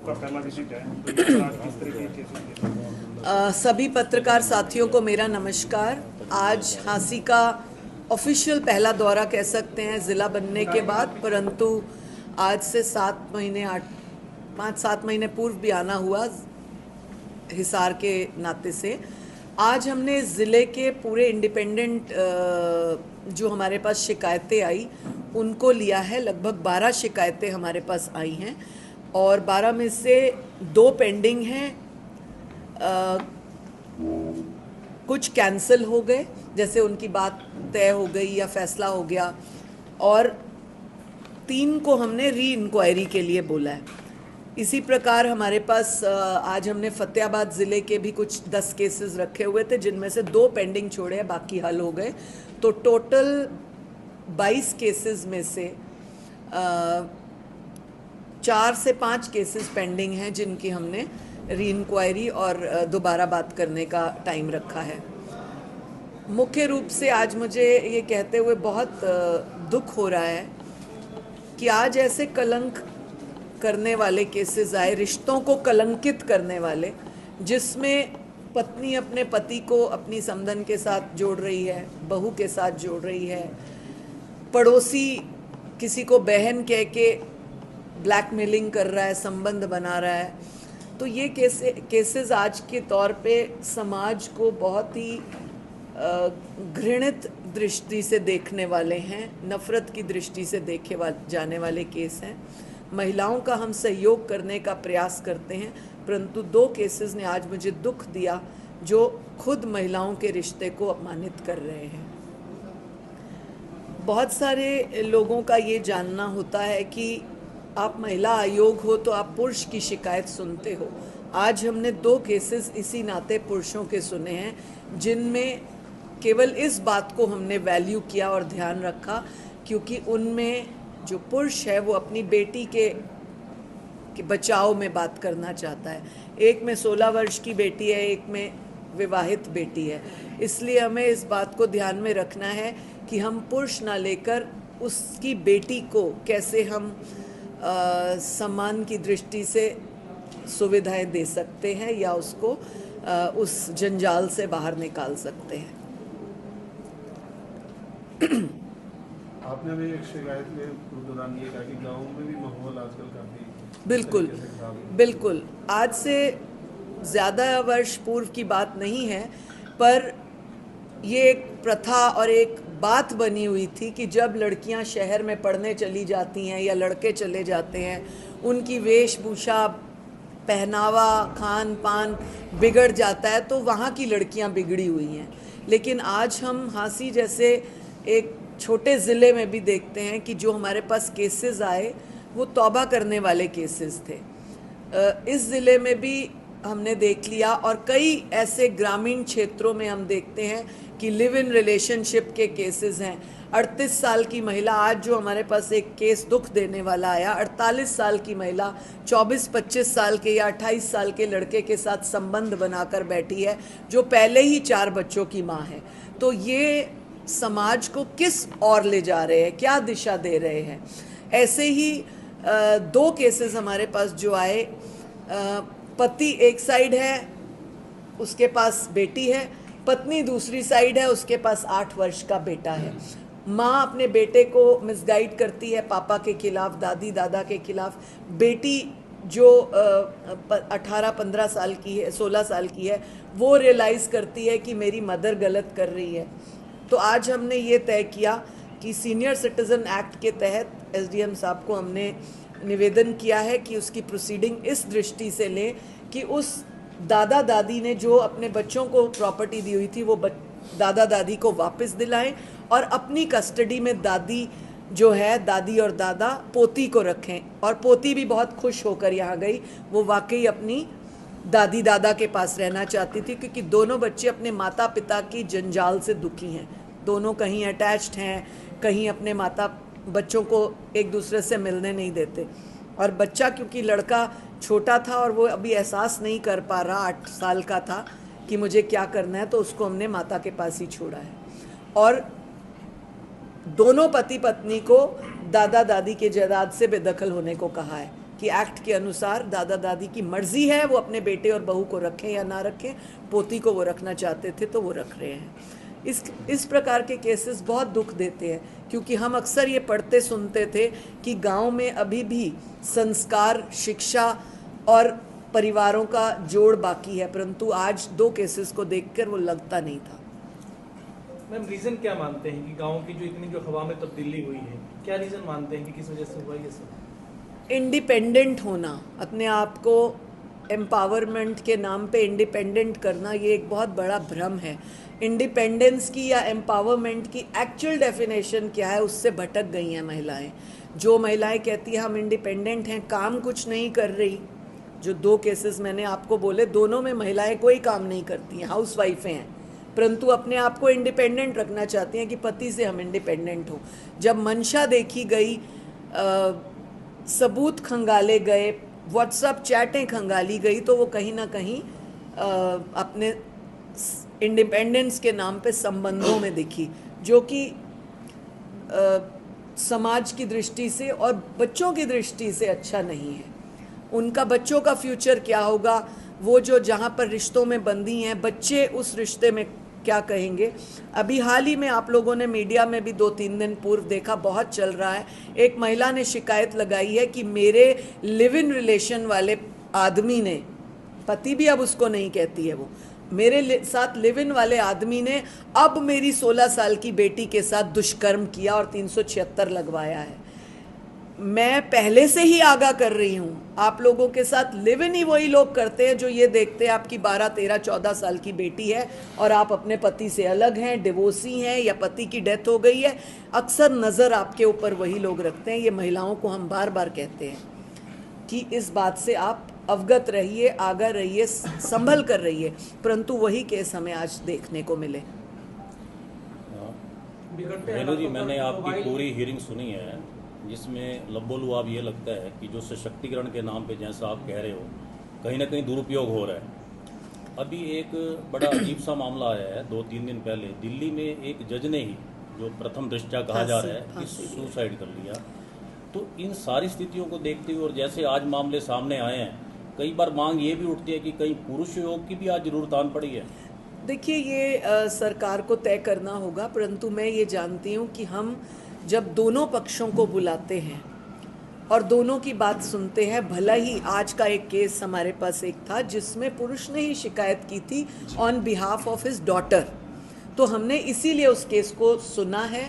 आपका पहला विजिट है, तो इस बार किस तरह के केसेस? सभी पत्रकार साथियों को मेरा नमस्कार। आज हांसी का ऑफिशियल पहला दौरा कह सकते हैं ज़िला बनने के बाद, परंतु आज से 5-7 महीने पूर्व भी आना हुआ हिसार के नाते से। आज हमने ज़िले के पूरे इंडिपेंडेंट जो हमारे पास शिकायतें आई उनको लिया है। लगभग 12 शिकायतें हमारे पास आई हैं और 12 में से 2 पेंडिंग हैं। कुछ कैंसिल हो गए, जैसे उनकी बात तय हो गई या फैसला हो गया, और 3 को हमने री इंक्वायरी के लिए बोला है। इसी प्रकार हमारे पास आज हमने फतेहाबाद ज़िले के भी कुछ 10 केसेस रखे हुए थे, जिनमें से 2 पेंडिंग छोड़े हैं, बाकी हल हो गए। तो टोटल 22 केसेस में से 4 से 5 केसेस पेंडिंग हैं, जिनकी हमने री इंक्वायरी और दोबारा बात करने का टाइम रखा है। मुख्य रूप से आज मुझे ये कहते हुए बहुत दुख हो रहा है कि आज ऐसे कलंक करने वाले केसेस आए, रिश्तों को कलंकित करने वाले, जिसमें पत्नी अपने पति को अपनी समधन के साथ जोड़ रही है, बहू के साथ जोड़ रही है, पड़ोसी किसी को बहन कह के ब्लैकमेलिंग कर रहा है, संबंध बना रहा है। तो ये केसेस आज के तौर पे समाज को बहुत ही घृणित दृष्टि से देखने वाले हैं, नफ़रत की दृष्टि से देखे जाने वाले केस हैं। महिलाओं का हम सहयोग करने का प्रयास करते हैं, परंतु 2 केसेस ने आज मुझे दुख दिया, जो खुद महिलाओं के रिश्ते को अपमानित कर रहे हैं। बहुत सारे लोगों का ये जानना होता है कि आप महिला आयोग हो तो आप पुरुष की शिकायत सुनते हो। आज हमने 2 केसेस इसी नाते पुरुषों के सुने हैं, जिनमें केवल इस बात को हमने वैल्यू किया और ध्यान रखा, क्योंकि उनमें जो पुरुष है वो अपनी बेटी के बचाव में बात करना चाहता है। एक में 16 वर्ष की बेटी है, एक में विवाहित बेटी है। इसलिए हमें इस बात को ध्यान में रखना है कि हम पुरुष ना लेकर उसकी बेटी को कैसे हम सम्मान की दृष्टि से सुविधाएं दे सकते हैं या उसको उस जंजाल से बाहर निकाल सकते हैं। आपने भी एक शिकायत के दौरान ये कहा कि गाँव में भी माहौल आजकल काफ़ी बिल्कुल आज से ज़्यादा वर्ष पूर्व की बात नहीं है, पर ये एक प्रथा और एक बात बनी हुई थी कि जब लड़कियां शहर में पढ़ने चली जाती हैं या लड़के चले जाते हैं, उनकी वेशभूषा, पहनावा, खान पान बिगड़ जाता है, तो वहाँ की लड़कियां बिगड़ी हुई हैं। लेकिन आज हम हांसी जैसे एक छोटे ज़िले में भी देखते हैं कि जो हमारे पास केसेस आए वो तौबा करने वाले केसेस थे। इस ज़िले में भी हमने देख लिया, और कई ऐसे ग्रामीण क्षेत्रों में हम देखते हैं कि लिव इन रिलेशनशिप के केसेस हैं। 38 साल की महिला, आज जो हमारे पास एक केस दुख देने वाला आया, 48 साल की महिला 24-25 साल के या 28 साल के लड़के के साथ संबंध बनाकर बैठी है, जो पहले ही 4 बच्चों की माँ है। तो ये समाज को किस ओर ले जा रहे हैं, क्या दिशा दे रहे हैं। ऐसे ही 2 केसेस हमारे पास जो आए, पति एक साइड है, उसके पास बेटी है, पत्नी दूसरी साइड है, उसके पास 8 वर्ष का बेटा है। माँ अपने बेटे को मिसगाइड करती है पापा के खिलाफ, दादी दादा के खिलाफ। बेटी जो 18-15 साल की है, 16 साल की है, वो रियलाइज़ करती है कि मेरी मदर गलत कर रही है। तो आज हमने ये तय किया कि सीनियर सिटीज़न एक्ट के तहत एसडीएम साहब को हमने निवेदन किया है कि उसकी प्रोसीडिंग इस दृष्टि से लें कि उस दादा दादी ने जो अपने बच्चों को प्रॉपर्टी दी हुई थी, वो दादा दादी को वापस दिलाएं, और अपनी कस्टडी में दादी जो है, दादी और दादा, पोती को रखें। और पोती भी बहुत खुश होकर यहाँ गई, वो वाकई अपनी दादी दादा के पास रहना चाहती थी, क्योंकि दोनों बच्चे अपने माता पिता की जंजाल से दुखी हैं। दोनों कहीं अटैच्ड हैं, कहीं अपने बच्चों को एक दूसरे से मिलने नहीं देते। और बच्चा, क्योंकि लड़का छोटा था और वो अभी एहसास नहीं कर पा रहा, 8 साल का था, कि मुझे क्या करना है, तो उसको हमने माता के पास ही छोड़ा है। और दोनों पति पत्नी को दादा दादी के जायदाद से बेदखल होने को कहा है। कि एक्ट के अनुसार दादा दादी की मर्जी है, वो अपने बेटे और बहू को रखें या ना रखें, पोती को वो रखना चाहते थे तो वो रख रहे हैं। इस प्रकार के केसेस बहुत दुख देते हैं, क्योंकि हम अक्सर ये पढ़ते सुनते थे कि गांव में अभी भी संस्कार, शिक्षा और परिवारों का जोड़ बाकी है, परंतु आज 2 केसेस को देखकर वो लगता नहीं था। मैम, रीज़न क्या मानते हैं कि गाँव की जो इतनी जो हवा में तब्दीली हुई है, क्या रीज़न मानते हैं कि किस वजह से हुआ ये सब? इंडिपेंडेंट होना, अपने आप को एम्पावरमेंट के नाम पे इंडिपेंडेंट करना, ये एक बहुत बड़ा भ्रम है। इंडिपेंडेंस की या एम्पावरमेंट की एक्चुअल डेफिनेशन क्या है, उससे भटक गई हैं महिलाएं। जो महिलाएं कहती हैं हम इंडिपेंडेंट हैं, काम कुछ नहीं कर रही। जो 2 केसेस मैंने आपको बोले, दोनों में महिलाएं कोई काम नहीं करती हैं, हाउस वाइफें हैं, परंतु अपने आप को इंडिपेंडेंट रखना चाहती हैं कि पति से हम इंडिपेंडेंट हो। जब मंशा देखी गई, सबूत खंगाले गए, व्हाट्सएप चैटें खंगाली गई, तो वो कहीं ना कहीं अपने इंडिपेंडेंस के नाम पे संबंधों में दिखी, जो कि समाज की दृष्टि से और बच्चों की दृष्टि से अच्छा नहीं है। उनका बच्चों का फ्यूचर क्या होगा, वो जो जहाँ पर रिश्तों में बंधी हैं, बच्चे उस रिश्ते में क्या कहेंगे। अभी हाल ही में आप लोगों ने मीडिया में भी 2-3 दिन पूर्व देखा, बहुत चल रहा है, एक महिला ने शिकायत लगाई है कि मेरे लिव इन रिलेशन वाले आदमी ने, पति भी अब उसको नहीं कहती है वो, मेरे साथ लिव इन वाले आदमी ने अब मेरी 16 साल की बेटी के साथ दुष्कर्म किया और 376 लगवाया है। मैं पहले से ही आगाह कर रही हूँ, आप लोगों के साथ लिव इन ही वही लोग करते हैं जो ये देखते हैं आपकी 12, 13, 14 साल की बेटी है और आप अपने पति से अलग हैं, डिवोर्सी हैं या पति की डेथ हो गई है। अक्सर नज़र आपके ऊपर वही लोग रखते हैं। ये महिलाओं को हम बार बार कहते हैं कि इस बात से आप अवगत रहिए, आगाह रहिए, संभल कर रहिए, परंतु वही केस हमें आज देखने को मिले। रेणु जी, मैंने आपकी पूरी हियरिंग सुनी है, जिसमें लबोलुआब ये लगता है कि जो सशक्तिकरण के नाम पे, जैसा आप कह रहे हो, कहीं ना कहीं दुरुपयोग हो रहा है। अभी एक बड़ा अजीब सा मामला आया है 2-3 दिन पहले, दिल्ली में एक जज ने ही, जो प्रथम दृष्टया कहा जा रहा है, कि सुसाइड कर लिया। तो इन सारी स्थितियों को देखते हुए और जैसे आज मामले सामने आए हैं, कई बार मांग ये भी उठती है कि कहीं पुरुष योग की भी आज जरूरत आन पड़ी है। देखिए, ये सरकार को तय करना होगा, परंतु मैं ये जानती हूँ कि हम जब दोनों पक्षों को बुलाते हैं और दोनों की बात सुनते हैं, भला ही आज का एक केस हमारे पास एक था जिसमें पुरुष ने ही शिकायत की थी on behalf of his daughter, तो हमने इसीलिए उस केस को सुना है,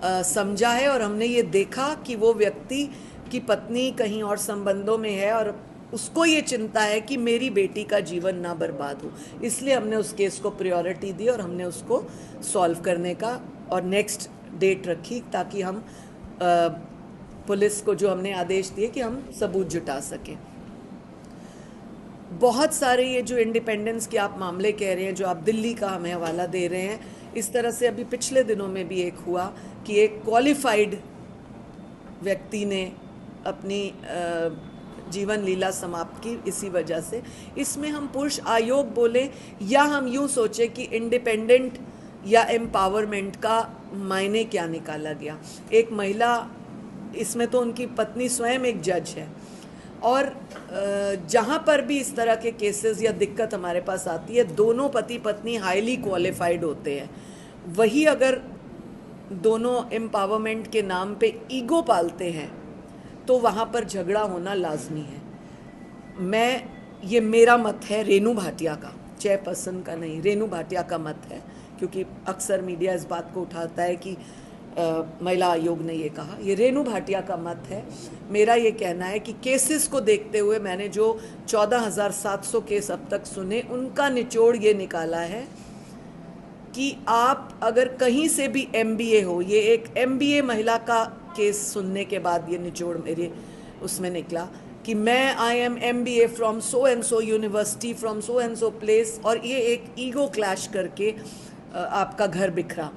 समझा है, और हमने ये देखा कि वो व्यक्ति की पत्नी कहीं और संबंधों में है और उसको ये चिंता है कि मेरी बेटी का जीवन ना बर्बाद हो, इसलिए हमने उस केस को प्रायोरिटी दी और हमने उसको सॉल्व करने का और नेक्स्ट डेट रखी, ताकि हम पुलिस को जो हमने आदेश दिए कि हम सबूत जुटा सकें। बहुत सारे ये जो इंडिपेंडेंस के आप मामले कह रहे हैं, जो आप दिल्ली का हमें हवाला दे रहे हैं, इस तरह से अभी पिछले दिनों में भी एक हुआ कि एक क्वालिफाइड व्यक्ति ने अपनी जीवन लीला समाप्त की इसी वजह से। इसमें हम पुरुष आयोग बोले या हम यूँ सोचे कि इंडिपेंडेंट या एम्पावरमेंट का मायने क्या निकाला गया। एक महिला, इसमें तो उनकी पत्नी स्वयं एक जज है, और जहाँ पर भी इस तरह के केसेस या दिक्कत हमारे पास आती है, दोनों पति पत्नी हाईली क्वालिफाइड होते हैं। वही अगर दोनों एम्पावरमेंट के नाम पे ईगो पालते हैं तो वहाँ पर झगड़ा होना लाजमी है। ये मेरा मत है, रेणु भाटिया का, चेयरपर्सन का नहीं, रेणु भाटिया का मत है, क्योंकि अक्सर मीडिया इस बात को उठाता है कि महिला आयोग ने ये कहा। ये रेणु भाटिया का मत है। मेरा ये कहना है कि केसेस को देखते हुए मैंने जो 14,700 केस अब तक सुने, उनका निचोड़ ये निकाला है कि आप अगर कहीं से भी MBA हो, ये एक MBA महिला का केस सुनने के बाद ये निचोड़ मेरे उसमें निकला कि मैं I am MBA from so and so university from so and so place, और ये एक ईगो क्लैश करके आपका घर बिखरा।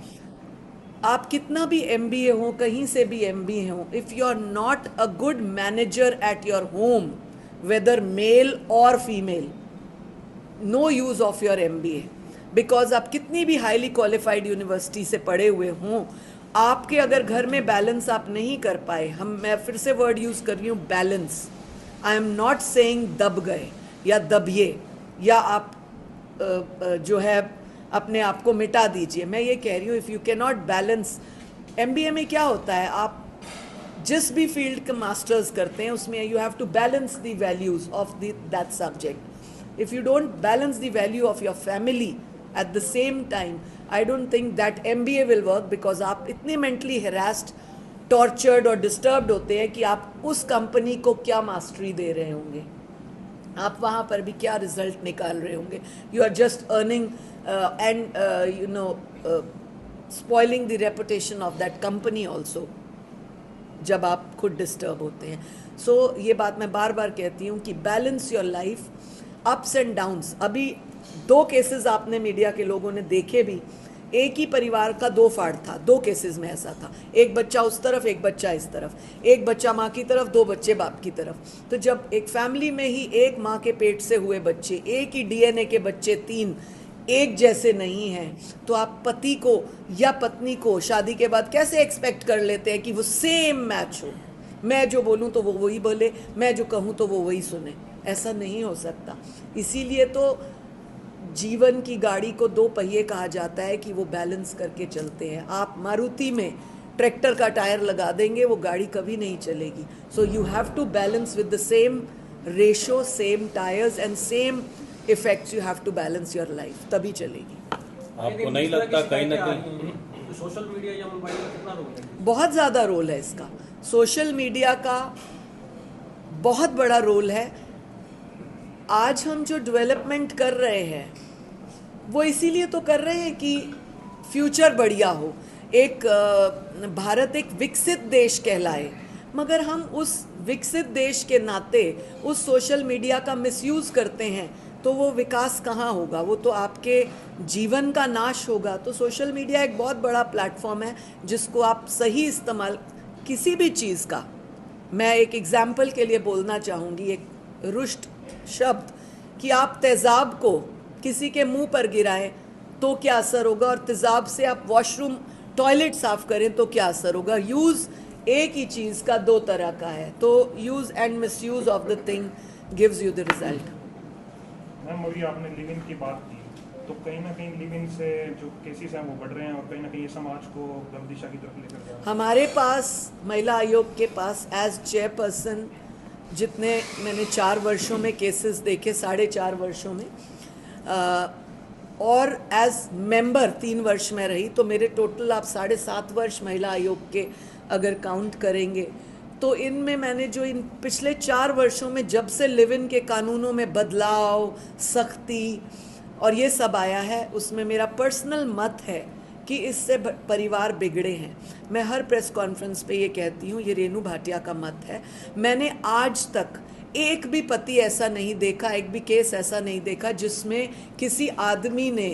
आप कितना भी MBA हो, कहीं से भी MBA हो, if you are not a good manager at your home, whether male और female, no use of your MBA, because आप कितनी भी हाईली क्वालिफाइड यूनिवर्सिटी से पढ़े हुए हों, आपके अगर घर में बैलेंस आप नहीं कर पाए, मैं फिर से वर्ड यूज़ कर रही हूँ, balance, I am not saying दब गए या दबिए या आप जो है अपने आप को मिटा दीजिए। मैं ये कह रही हूँ if you can not balance, MBA में क्या होता है, आप जिस भी फील्ड का मास्टर्स करते हैं उसमें you have to balance the values of that subject. If you don't balance the value of your family at the same time, I don't think that MBA will work, because आप इतने mentally harassed, tortured और disturbed होते हैं कि आप उस company को क्या मास्टरी दे रहे होंगे, आप वहाँ पर भी क्या रिजल्ट निकाल रहे होंगे। You are just earning and you know spoiling the reputation of that company also, जब आप खुद डिस्टर्ब होते हैं। सो ये बात मैं बार बार कहती हूँ कि balance your life, ups and downs. अभी 2 केसेस आपने मीडिया के लोगों ने देखे भी, एक ही परिवार का 2 फाड़ था, 2 केसेस में ऐसा था, एक बच्चा उस तरफ एक बच्चा इस तरफ, एक बच्चा माँ की तरफ 2 बच्चे बाप की तरफ। तो जब एक फैमिली में ही एक माँ के पेट से हुए बच्चे, एक ही DNA के बच्चे 3 एक जैसे नहीं हैं, तो आप पति को या पत्नी को शादी के बाद कैसे एक्सपेक्ट कर लेते हैं कि वो सेम मैच हो, मैं जो बोलूँ तो वो वही बोले, मैं जो कहूँ तो वो वही सुने? ऐसा नहीं हो सकता। इसीलिए तो जीवन की गाड़ी को 2 पहिए कहा जाता है कि वो बैलेंस करके चलते हैं। आप मारुति में ट्रैक्टर का टायर लगा देंगे, वो गाड़ी कभी नहीं चलेगी। So you have to balance with the same ratio, same tyres and same effects, you have to balance your life, तभी चलेगी। आपको नहीं लगता कहीं ना कहीं तो सोशल मीडिया या मोबाइल का कितना रोल है? बहुत ज़्यादा रोल है इसका, सोशल मीडिया का बहुत बड़ा रोल है। आज हम जो डेवलपमेंट कर रहे हैं वो इसीलिए तो कर रहे हैं कि फ्यूचर बढ़िया हो, एक भारत एक विकसित देश कहलाए, मगर हम उस विकसित देश के नाते उस सोशल मीडिया का मिसयूज़ करते हैं तो वो विकास कहाँ होगा, वो तो आपके जीवन का नाश होगा। तो सोशल मीडिया एक बहुत बड़ा प्लेटफॉर्म है जिसको आप सही इस्तेमाल, किसी भी चीज़ का, मैं एक एग्जाम्पल के लिए बोलना चाहूँगी, एक रुष्ट शब्द कि आप तेज़ाब को किसी के मुंह पर गिराएं तो क्या असर होगा, और तेज़ाब से आप वॉशरूम टॉयलेट साफ करें तो क्या असर होगा। यूज़ एक ही चीज़ का 2 तरह का है, तो use and misuse of the thing gives you the result. Ma'am अभी आपने लिव इन की बात की, तो कहीं ना कहीं लिव इन से जो केसेस हैं वो बढ़ रहे हैं और कहीं ना कहीं ये समाज को गलत दिशा की तरफ लेकर जा रहे हैं। हमारे पास महिला आयोग के पास एज चेयरपर्सन जितने मैंने 4 वर्षों में केसेस देखे, 4.5 वर्षों में, और एज मेंबर 3 वर्ष में रही, तो मेरे टोटल आप 7.5 वर्ष महिला आयोग के अगर काउंट करेंगे तो इनमें मैंने जो इन पिछले 4 वर्षों में जब से लिव इन के कानूनों में बदलाव, सख्ती और ये सब आया है, उसमें मेरा पर्सनल मत है कि इससे परिवार बिगड़े हैं। मैं हर प्रेस कॉन्फ्रेंस पे ये कहती हूँ, ये रेणु भाटिया का मत है। मैंने आज तक एक भी पति ऐसा नहीं देखा, एक भी केस ऐसा नहीं देखा जिसमें किसी आदमी ने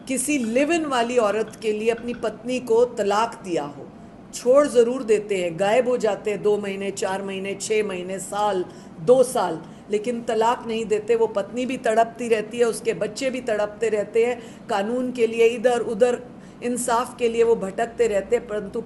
किसी लिव इन वाली औरत के लिए अपनी पत्नी को तलाक दिया हो। छोड़ ज़रूर देते हैं, गायब हो जाते हैं 2 महीने, 4 महीने, 6 महीने, साल, 2 साल, लेकिन तलाक नहीं देते। वो पत्नी भी तड़पती रहती है, उसके बच्चे भी तड़पते रहते हैं, कानून के लिए इधर उधर, इंसाफ के लिए वो भटकते रहते हैं, परंतु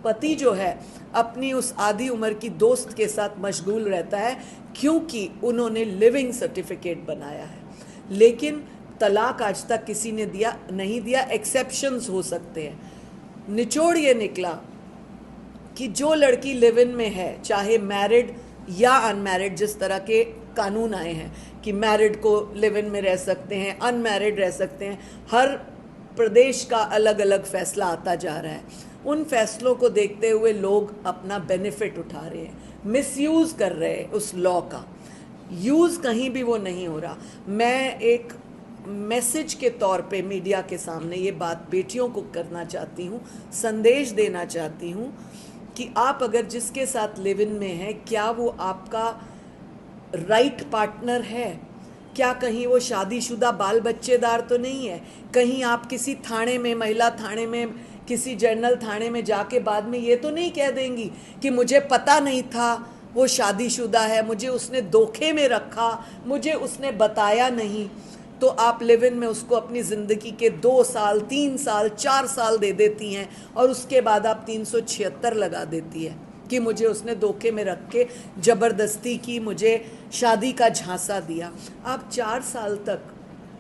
पति जो है अपनी उस आधी उम्र की दोस्त के साथ मशगूल रहता है क्योंकि उन्होंने लिविंग सर्टिफिकेट बनाया है। लेकिन तलाक आज तक किसी ने नहीं दिया, एक्सेप्शंस हो सकते हैं। निचोड़ ये निकला कि जो लड़की लिव इन में है, चाहे मैरिड या अनमैरिड, जिस तरह के कानून आए हैं कि मैरिड को लिव इन में रह सकते हैं, अनमैरिड रह सकते हैं, हर प्रदेश का अलग अलग फैसला आता जा रहा है। उन फैसलों को देखते हुए लोग अपना बेनिफिट उठा रहे हैं, मिसयूज़ कर रहे हैं उस लॉ का। यूज़ कहीं भी वो नहीं हो रहा। मैं एक मैसेज के तौर पे मीडिया के सामने ये बात बेटियों को करना चाहती हूँ, संदेश देना चाहती हूँ कि आप अगर जिसके साथ लिव इन में हैं, क्या वो आपका राइट पार्टनर है? क्या कहीं वो शादीशुदा बाल बच्चेदार तो नहीं है? कहीं आप किसी थाने में, महिला थाने में, किसी जनरल थाने में जाके बाद में ये तो नहीं कह देंगी कि मुझे पता नहीं था वो शादीशुदा है, मुझे उसने धोखे में रखा, मुझे उसने बताया नहीं। तो आप लिव इन में उसको अपनी ज़िंदगी के 2 साल, 3 साल, 4 साल दे देती हैं और उसके बाद आप 376 लगा देती है कि मुझे उसने धोखे में रख के ज़बरदस्ती की, मुझे शादी का झांसा दिया। आप 4 साल तक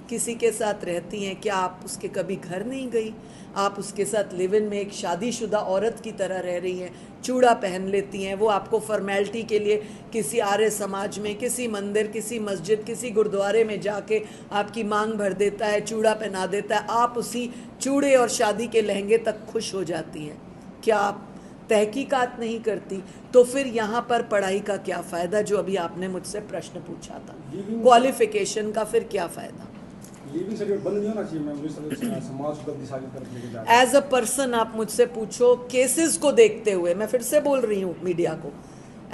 किसी के साथ रहती हैं, क्या आप उसके कभी घर नहीं गई? आप उसके साथ लिव इन में एक शादीशुदा औरत की तरह रह रही हैं, चूड़ा पहन लेती हैं, वो आपको फॉर्मेलिटी के लिए किसी आर्य समाज में, किसी मंदिर, किसी मस्जिद, किसी गुरुद्वारे में जाके आपकी मांग भर देता है, चूड़ा पहना देता है, आप उसी चूड़े और शादी के लहंगे तक खुश हो जाती हैं। क्या आप तहकीकात नहीं करती? तो फिर यहाँ पर पढ़ाई का क्या फ़ायदा, जो अभी आपने मुझसे प्रश्न पूछा था, क्वालिफिकेशन का फिर क्या फ़ायदा? लिविंग सर्टिफिकेट बंद नहीं होना चाहिए मैम, समाज को दिशागी तरफ लेके जा रहे हैं। एज अ पर्सन आप मुझसे पूछो, केसेस को देखते हुए, मैं फिर से बोल रही हूँ मीडिया को,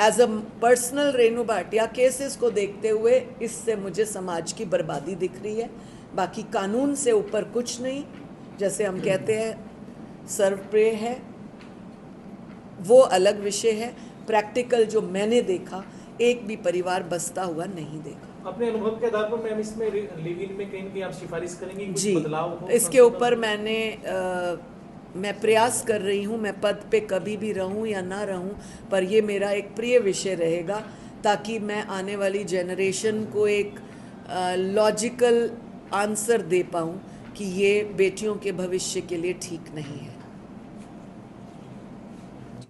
as a personal Renu Bhatia, cases को देखते हुए इससे मुझे समाज की बर्बादी दिख रही है। बाकी कानून से ऊपर कुछ नहीं, जैसे हम कहते हैं सर्वप्रिय है, वो अलग विषय है। प्रैक्टिकल जो मैंने देखा, एक भी परिवार बसता हुआ नहीं देखा। अपने अनुभव के आधार पर मैम इसमें लिव इन में कहीं ना कहीं आप सिफारिश करेंगी कुछ जी, बदलाव हो? इसके ऊपर मैं प्रयास कर रही हूँ, मैं पद पे कभी भी रहूँ या ना रहूँ, पर ये मेरा एक प्रिय विषय रहेगा, ताकि मैं आने वाली जनरेशन को एक लॉजिकल आंसर दे पाऊँ कि ये बेटियों के भविष्य के लिए ठीक नहीं है।